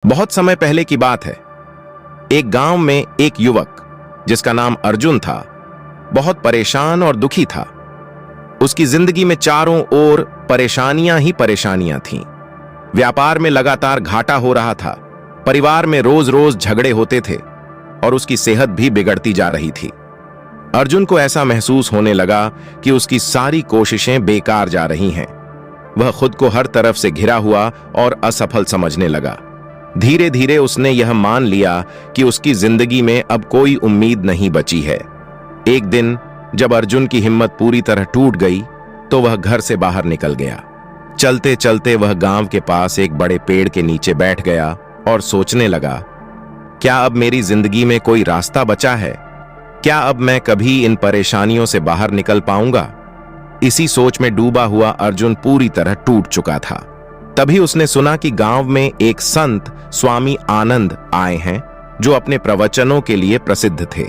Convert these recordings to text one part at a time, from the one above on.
बहुत समय पहले की बात है। एक गांव में एक युवक जिसका नाम अर्जुन था, बहुत परेशान और दुखी था। उसकी जिंदगी में चारों ओर परेशानियां ही परेशानियां थीं। व्यापार में लगातार घाटा हो रहा था, परिवार में रोज रोज झगड़े होते थे और उसकी सेहत भी बिगड़ती जा रही थी। अर्जुन को ऐसा महसूस होने लगा कि उसकी सारी कोशिशें बेकार जा रही हैं। वह खुद को हर तरफ से घिरा हुआ और असफल समझने लगा। धीरे धीरे उसने यह मान लिया कि उसकी जिंदगी में अब कोई उम्मीद नहीं बची है। एक दिन जब अर्जुन की हिम्मत पूरी तरह टूट गई तो वह घर से बाहर निकल गया। चलते चलते वह गांव के पास एक बड़े पेड़ के नीचे बैठ गया और सोचने लगा, क्या अब मेरी जिंदगी में कोई रास्ता बचा है? क्या अब मैं कभी इन परेशानियों से बाहर निकल पाऊंगा? इसी सोच में डूबा हुआ अर्जुन पूरी तरह टूट चुका था। तभी उसने सुना कि गांव में एक संत स्वामी आनंद आए हैं जो अपने प्रवचनों के लिए प्रसिद्ध थे।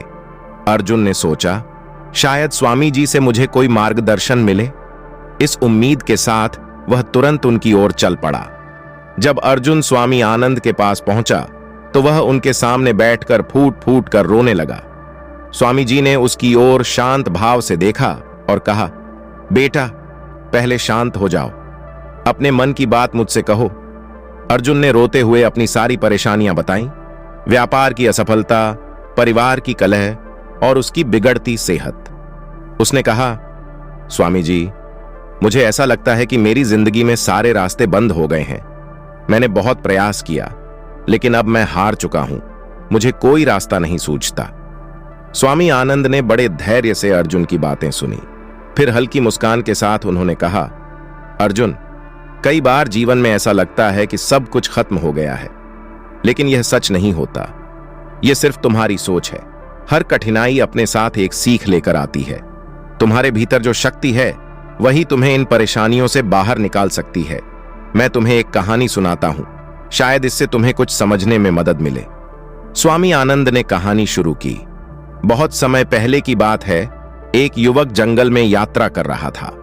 अर्जुन ने सोचा, शायद स्वामी जी से मुझे कोई मार्गदर्शन मिले। इस उम्मीद के साथ वह तुरंत उनकी ओर चल पड़ा। जब अर्जुन स्वामी आनंद के पास पहुंचा तो वह उनके सामने बैठकर फूट फूट कर रोने लगा। स्वामी जी ने उसकी ओर शांत भाव से देखा और कहा, बेटा, पहले शांत हो जाओ, अपने मन की बात मुझसे कहो। अर्जुन ने रोते हुए अपनी सारी परेशानियां बताईं, व्यापार की असफलता, परिवार की कलह और उसकी बिगड़ती सेहत। उसने कहा, स्वामी जी, मुझे ऐसा लगता है कि मेरी जिंदगी में सारे रास्ते बंद हो गए हैं। मैंने बहुत प्रयास किया, लेकिन अब मैं हार चुका हूं। मुझे कोई रास्ता नहीं सूझता। स्वामी आनंद ने बड़े धैर्य से अर्जुन की बातें सुनी। फिर हल्की मुस्कान के साथ उन्होंने कहा, अर्जुन, कई बार जीवन में ऐसा लगता है कि सब कुछ खत्म हो गया है, लेकिन यह सच नहीं होता। यह सिर्फ तुम्हारी सोच है। हर कठिनाई अपने साथ एक सीख लेकर आती है। तुम्हारे भीतर जो शक्ति है वही तुम्हें इन परेशानियों से बाहर निकाल सकती है। मैं तुम्हें एक कहानी सुनाता हूं, शायद इससे तुम्हें कुछ समझने में मदद मिले। स्वामी आनंद ने कहानी शुरू की। बहुत समय पहले की बात है। एक युवक जंगल में यात्रा कर रहा था।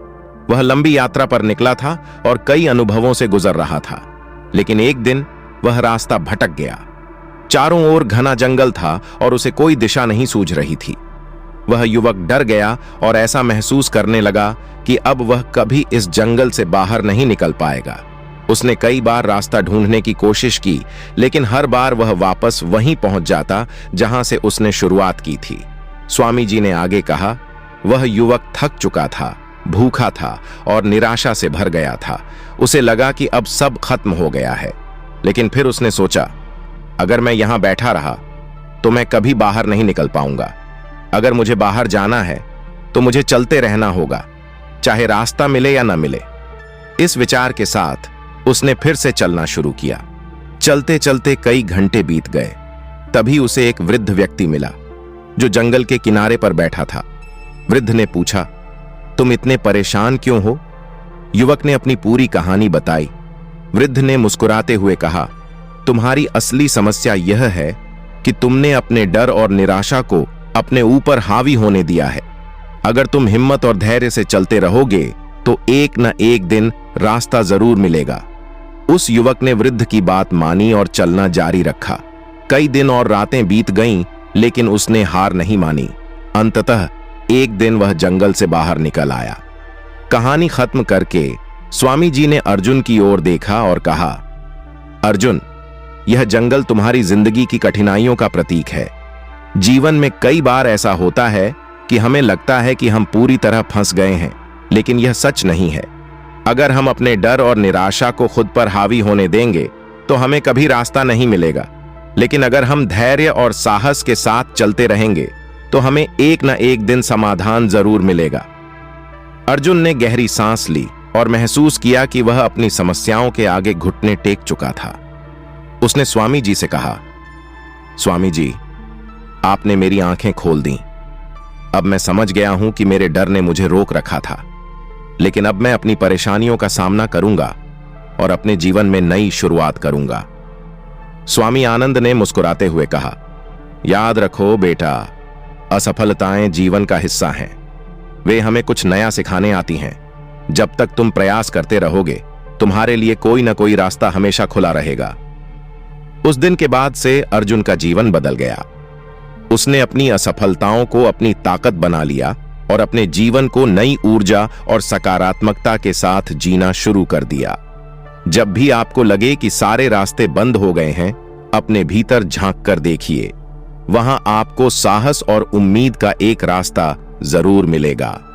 वह लंबी यात्रा पर निकला था और कई अनुभवों से गुजर रहा था, लेकिन एक दिन वह रास्ता भटक गया। चारों ओर घना जंगल था और उसे कोई दिशा नहीं सूझ रही थी। वह युवक डर गया और ऐसा महसूस करने लगा कि अब वह कभी इस जंगल से बाहर नहीं निकल पाएगा। उसने कई बार रास्ता ढूंढने की कोशिश की, लेकिन हर बार वह वापस वहीं पहुंच जाता जहां से उसने शुरुआत की थी। स्वामी जी ने आगे कहा, वह युवक थक चुका था, भूखा था और निराशा से भर गया था। उसे लगा कि अब सब खत्म हो गया है, लेकिन फिर उसने सोचा, अगर मैं यहां बैठा रहा तो मैं कभी बाहर नहीं निकल पाऊंगा। अगर मुझे बाहर जाना है तो मुझे चलते रहना होगा, चाहे रास्ता मिले या न मिले। इस विचार के साथ उसने फिर से चलना शुरू किया। चलते चलते कई घंटे बीत गए। तभी उसे एक वृद्ध व्यक्ति मिला जो जंगल के किनारे पर बैठा था। वृद्ध ने पूछा, तुम इतने परेशान क्यों हो? युवक ने अपनी पूरी कहानी बताई। वृद्ध ने मुस्कुराते हुए कहा, तुम्हारी असली समस्या यह है कि तुमने अपने डर और निराशा को अपने ऊपर हावी होने दिया है। अगर तुम हिम्मत और धैर्य से चलते रहोगे तो एक न एक दिन रास्ता जरूर मिलेगा। उस युवक ने वृद्ध की बात मानी और चलना जारी रखा। कई दिन और रातें बीत गईं, लेकिन उसने हार नहीं मानी। अंततः एक दिन वह जंगल से बाहर निकल आया। कहानी खत्म करके स्वामी जी ने अर्जुन की ओर देखा और कहा, अर्जुन, यह जंगल तुम्हारी जिंदगी की कठिनाइयों का प्रतीक है। जीवन में कई बार ऐसा होता है कि हमें लगता है कि हम पूरी तरह फंस गए हैं, लेकिन यह सच नहीं है। अगर हम अपने डर और निराशा को खुद पर हावी होने देंगे तो हमें कभी रास्ता नहीं मिलेगा, लेकिन अगर हम धैर्य और साहस के साथ चलते रहेंगे तो हमें एक न एक दिन समाधान जरूर मिलेगा। अर्जुन ने गहरी सांस ली और महसूस किया कि वह अपनी समस्याओं के आगे घुटने टेक चुका था। उसने स्वामी जी से कहा, स्वामी जी, आपने मेरी आंखें खोल दी। अब मैं समझ गया हूं कि मेरे डर ने मुझे रोक रखा था, लेकिन अब मैं अपनी परेशानियों का सामना करूंगा और अपने जीवन में नई शुरुआत करूंगा। स्वामी आनंद ने मुस्कुराते हुए कहा, याद रखो बेटा, असफलताएं जीवन का हिस्सा हैं। वे हमें कुछ नया सिखाने आती हैं। जब तक तुम प्रयास करते रहोगे, तुम्हारे लिए कोई ना कोई रास्ता हमेशा खुला रहेगा। उस दिन के बाद से अर्जुन का जीवन बदल गया। उसने अपनी असफलताओं को अपनी ताकत बना लिया और अपने जीवन को नई ऊर्जा और सकारात्मकता के साथ जीना शुरू कर दिया। जब भी आपको लगे कि सारे रास्ते बंद हो गए हैं, अपने भीतर झांक कर देखिए। वहां आपको साहस और उम्मीद का एक रास्ता जरूर मिलेगा।